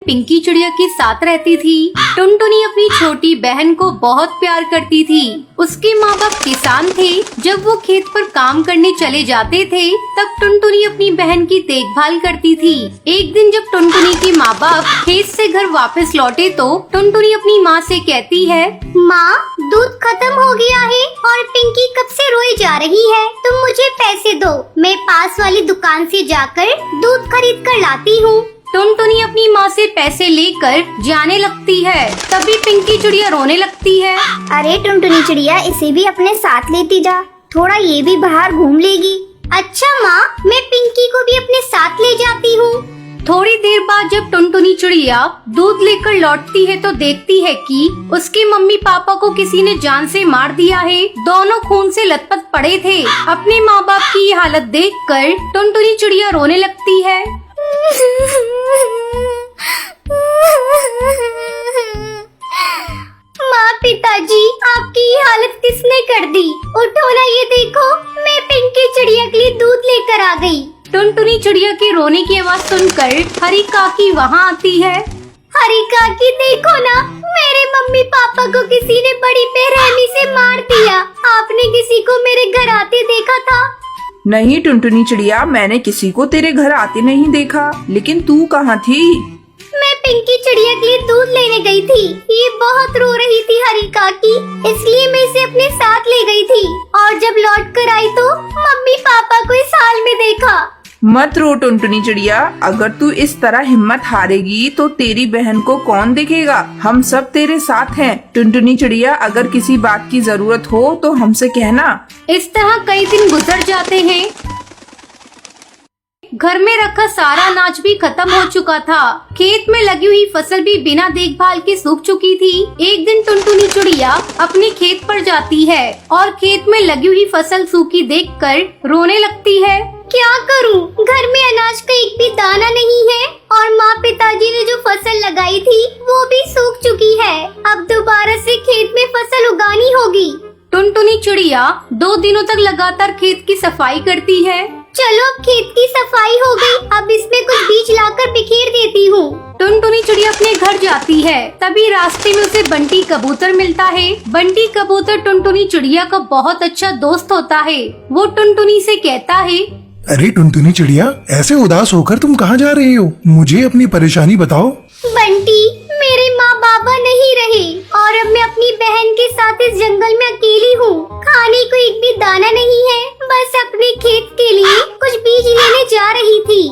पिंकी चिड़िया के साथ रहती थी। टुनटुनी अपनी छोटी बहन को बहुत प्यार करती थी। उसके माँ बाप किसान थे। जब वो खेत पर काम करने चले जाते थे तब टुनटुनी अपनी बहन की देखभाल करती थी। एक दिन जब टुनटुनी के माँ बाप खेत से घर वापस लौटे तो टुनटुनी अपनी माँ से कहती है, माँ, दूध खत्म हो गया है और पिंकी कब से रोई जा रही है। तुम मुझे पैसे दो, मैं पास वाली दुकान से जाकर दूध खरीद कर लाती हूँ। टुनटुनी अपनी माँ से पैसे लेकर जाने लगती है। तभी पिंकी चिड़िया रोने लगती है। अरे टुनटुनी चिड़िया, इसे भी अपने साथ लेती जा, थोड़ा ये भी बाहर घूम लेगी। अच्छा माँ, मैं पिंकी को भी अपने साथ ले जाती हूँ। थोड़ी देर बाद जब टुनटुनी चिड़िया दूध लेकर लौटती है तो देखती है कि उसके मम्मी पापा को किसी ने जान से मार दिया है। दोनों खून से लथपथ पड़े थे। अपने माँ बाप की ये हालत देखकर टुनटुनी चिड़िया रोने लगती है। माँ, पिताजी, आपकी ये हालत किसने कर दी? उठो ना, ये देखो, मैं पिंकी चिड़िया के लिए दूध लेकर आ गई। टुनटुनी चिड़िया के रोने की आवाज सुनकर हरी काकी वहाँ आती है। हरी काकी, देखो ना, मेरे मम्मी पापा को किसी ने बड़ी बेरहमी से मार दिया। आपने किसी को मेरे घर आते देखा था? नहीं टुनटुनी चिड़िया, मैंने किसी को तेरे घर आते नहीं देखा। लेकिन तू कहाँ थी? मैं पिंकी चिड़िया के लिए दूध लेने गई थी। ये बहुत रो रही थी हरी काकी, इसलिए मैं इसे अपने साथ ले गई थी। और जब लौट कर आई तो मम्मी पापा को इस हाल में देखा। मत रो टुनटुनी चिड़िया, अगर तू इस तरह हिम्मत हारेगी तो तेरी बहन को कौन देखेगा? हम सब तेरे साथ हैं। टुनटुनी चिड़िया, अगर किसी बात की जरूरत हो तो हमसे कहना। इस तरह कई दिन गुजर जाते हैं। घर में रखा सारा अनाज भी खत्म हो चुका था। खेत में लगी हुई फसल भी बिना देखभाल के सूख चुकी थी। एक दिन टुनटुनी चिड़िया अपने खेत पर जाती है और खेत में लगी हुई फसल सूखी देखकर रोने लगती है। क्या करूं? घर में अनाज का एक भी दाना नहीं है और माँ पिताजी ने जो फसल लगाई थी वो भी सूख चुकी है। अब दोबारा से खेत में फसल उगानी होगी। टुनटुनी चिड़िया 2 दिनों तक लगातार खेत की सफाई करती है। चलो, अब खेत की सफाई हो गई, अब इसमें कुछ बीज लाकर बिखेर देती हूँ। टुनटुनी चिड़िया अपने घर जाती है। तभी रास्ते में उसे बंटी कबूतर मिलता है। बंटी कबूतर टुनटुनी चिड़िया का बहुत अच्छा दोस्त होता है। वो टुनटुनी से कहता है, अरे टुनटुनी चिड़िया, ऐसे उदास होकर तुम कहाँ जा रही हो? मुझे अपनी परेशानी बताओ। बंटी, मेरे माँ बाबा नहीं रहे और अब मैं अपनी बहन के साथ इस जंगल में अकेली हूँ। खाने को एक भी दाना नहीं है, बस अपने खेत के लिए कुछ बीज लेने जा रही थी।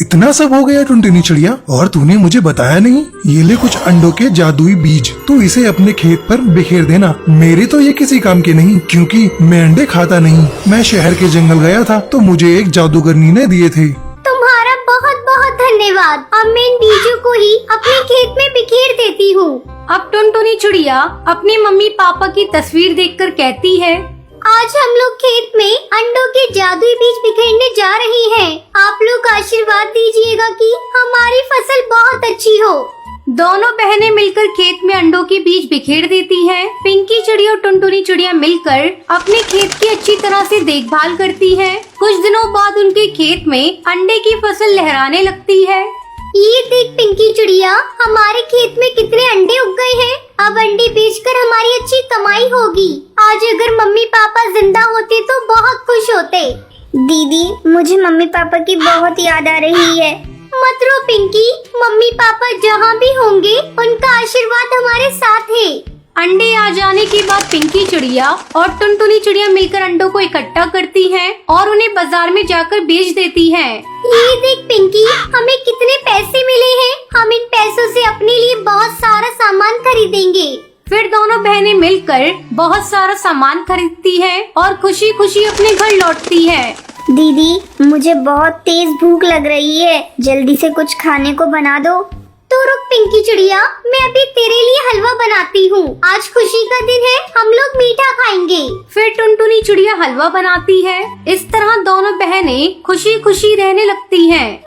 इतना सब हो गया टुनटुनी चिड़िया, और तूने मुझे बताया नहीं? ये ले कुछ अंडों के जादुई बीज, तू इसे अपने खेत पर बिखेर देना। मेरे तो ये किसी काम के नहीं, क्योंकि मैं अंडे खाता नहीं। मैं शहर के जंगल गया था तो मुझे एक जादूगरनी ने दिए थे। तुम्हारा बहुत बहुत धन्यवाद। अब मैं इन बीजों को ही अपने खेत में बिखेर देती हूँ। अब टुनटुनी चिड़िया अपने मम्मी पापा की तस्वीर देखकर कहती है, आज हम लोग खेत में अंडों के जादुई बीज बिखेरने जा रहे हैं। आप लोग आशीर्वाद दीजिएगा कि हमारी फसल बहुत अच्छी हो। दोनों बहनें मिलकर खेत में अंडों के बीज बिखेर देती हैं। पिंकी चिड़िया और टुनटुनी चिड़िया मिलकर अपने खेत की अच्छी तरह से देखभाल करती हैं। कुछ दिनों बाद उनके खेत में अंडे की फसल लहराने लगती है। ये देख पिंकी चिड़िया, हमारे खेत में कितने अंडे उग गए हैं। अब अंडे बेचकर हमारी अच्छी कमाई होगी। आज अगर मम्मी पापा जिंदा होते तो बहुत खुश होते। दीदी, मुझे मम्मी पापा की बहुत याद आ रही है। मत रो पिंकी, मम्मी पापा जहाँ भी होंगे उनका आशीर्वाद हमारे साथ है। अंडे आ जाने के बाद पिंकी चिड़िया और टुनटुनी चिड़िया मिलकर अंडों को इकट्ठा करती हैं और उन्हें बाजार में जाकर बेच देती हैं। ये देख पिंकी, हमें कितने पैसे मिले हैं। हम इन पैसों से अपने लिए बहुत सारा सामान खरीदेंगे। फिर दोनों बहनें मिलकर बहुत सारा सामान खरीदती हैं और खुशी खुशी अपने घर लौटती हैं। दीदी, मुझे बहुत तेज भूख लग रही है, जल्दी से कुछ खाने को बना दो। तो रुक पिंकी चिड़िया, मैं अभी तेरे लिए हलवा बनाती हूँ। आज खुशी का दिन है, हम लोग मीठा खाएंगे। फिर टुनटुनी चिड़िया हलवा बनाती है। इस तरह दोनों बहनें खुशी खुशी रहने लगती हैं।